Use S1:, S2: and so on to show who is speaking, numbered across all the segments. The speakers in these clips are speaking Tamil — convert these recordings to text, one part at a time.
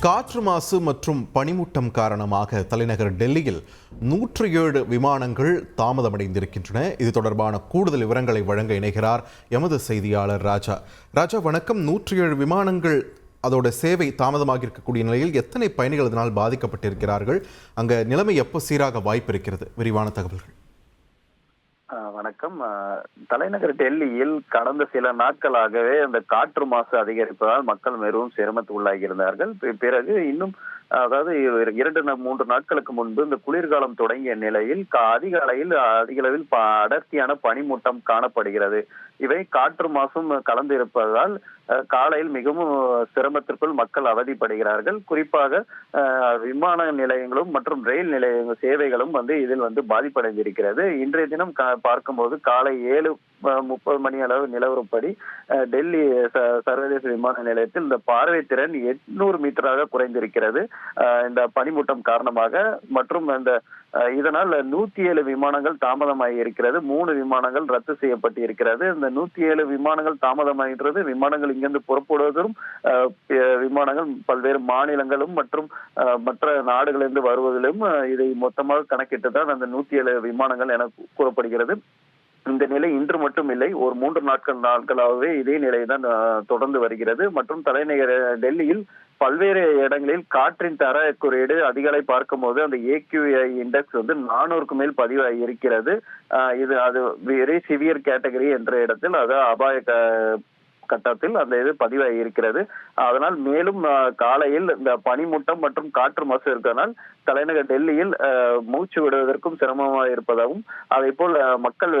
S1: காற்று மாசு மற்றும் பனிமூட்டம் காரணமாக தலைநகர் டெல்லியில் 107 விமானங்கள் தாமதமடைந்திருக்கின்றன. இது தொடர்பான கூடுதல் விவரங்களை வழங்க இணைகிறார் எமது செய்தியாளர் ராஜா. ராஜா, வணக்கம். 107 விமானங்கள் அதோட சேவை தாமதமாக இருக்கக்கூடிய நிலையில் எத்தனை பயணிகள் இதனால் பாதிக்கப்பட்டிருக்கிறார்கள்? அங்க நிலைமை எப்போ சீராக வாய்ப்பு இருக்கிறது? விரிவான தகவல்கள்.
S2: வணக்கம். தலைநகர் டெல்லியில் கடந்த சில நாட்களாகவே அந்த காற்று மாசு அதிகரிப்பதால் மக்கள் மிகவும் சிரமத்துக்கு உள்ளாகி இருந்தார்கள். பிறகு இன்னும் அதாவது 2-3 நாட்களுக்கு முன்பு இந்த குளிர்காலம் தொடங்கிய நிலையில் அதிக அளவில் அடர்த்தியான பனிமூட்டம் காணப்படுகிறது. இவை காற்று மாசும் கலந்து இருப்பதால் காலையில் மிகவும் சிரமத்திற்குள் மக்கள் அவதிப்படுகிறார்கள். குறிப்பாக விமான நிலையங்களும் மற்றும் ரயில் நிலைய சேவைகளும் இதில் பாதிப்படைந்திருக்கிறது. இன்றைய தினம் பார்க்கும்போது காலை 7:30 மணி அளவு நிலவரப்படி டெல்லி சர்வதேச விமான நிலையத்தில் இந்த பார்வை திறன் 800 மீட்டராக குறைந்திருக்கிறது இந்த பனிமூட்டம் காரணமாக. மற்றும் இதனால் 107 விமானங்கள் தாமதமாகி இருக்கிறது. 3 விமானங்கள் ரத்து செய்யப்பட்டு இருக்கிறது. இந்த 107 விமானங்கள் தாமதமாகின்றது. விமானங்கள் இங்கிருந்து புறப்படுவதும் விமானங்கள் பல்வேறு மாநிலங்களும் மற்றும் மற்ற நாடுகளிலிருந்து வருவதிலும் இதை மொத்தமாக கணக்கிட்டுதான் அந்த 107 விமானங்கள் என கூறப்படுகிறது. இந்த நிலை இன்று மட்டும் இல்லை, ஒரு 3 நாட்களாகவே இதே நிலைதான் தொடர்ந்து வருகிறது. மற்றும் தலைநகர் டெல்லியில் பல்வேறு இடங்களில் காற்றின் தர குறியீடு அதிகாலை பார்க்கும்போது அந்த AQI இண்டெக்ஸ் 400க்கு மேல் பதிவாகி இருக்கிறது. அது வெரி சிவியர் கேட்டகரி என்ற இடத்தில் அது அபாய கட்டத்தில் அந்த இது பதிவாகி இருக்கிறது. அதனால் மேலும் காலையில் இந்த பனிமூட்டம் மற்றும் காற்று மாசு இருக்கிறதால் தலைநகர் டெல்லியில் மூச்சு விடுவதற்கும் சிரமமாக இருப்பதாகவும் அதே போல் மக்கள்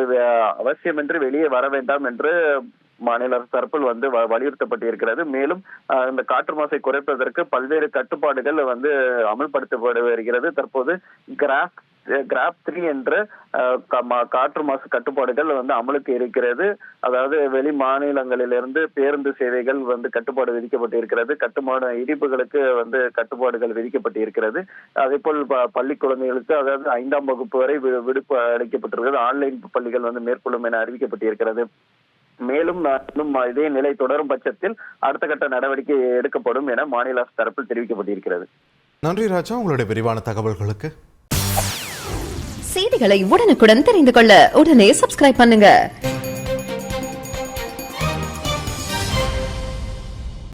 S2: அவசியமின்றி வெளியே வர வேண்டாம் என்று மாநில அரசு தரப்பில் வலியுறுத்தப்பட்டிருக்கிறது. மேலும் இந்த காற்று மாசை குறைப்பதற்கு பல்வேறு கட்டுப்பாடுகள் அமல்படுத்தப்பட்டு வருகிறது. தற்போது கிராப் 3 என்ற காற்று மாசு கட்டுப்பாடுகள் அமலுக்கு இருக்கிறது. அதாவது வெளி மாநிலங்களிலிருந்து பேருந்து சேவைகள் கட்டுப்பாடு விதிக்கப்பட்டிருக்கிறது. கட்டுமான இடிப்புகளுக்கு கட்டுப்பாடுகள் விதிக்கப்பட்டிருக்கிறது. அதே போல் பள்ளி குழந்தைகளுக்கு அதாவது 5ஆம் வகுப்பு வரை விடுப்பு அளிக்கப்பட்டிருக்கிறது. ஆன்லைன் பள்ளிகள் மேற்கொள்ளும் என அறிவிக்கப்பட்டிருக்கிறது. மேலும் இதே நிலை தொடரும் பட்சத்தில் அடுத்த கட்ட நடவடிக்கை எடுக்கப்படும் என மாநில அரசு தரப்பில் தெரிவிக்கப்பட்டிருக்கிறது.
S1: நன்றி ராஜா, உங்களுடைய விரிவான தகவல்களுக்கு.
S3: செய்திகளை உடனுக்குடன் தெரிந்து கொள்ள உடனே சப்ஸ்கிரைப் பண்ணுங்க.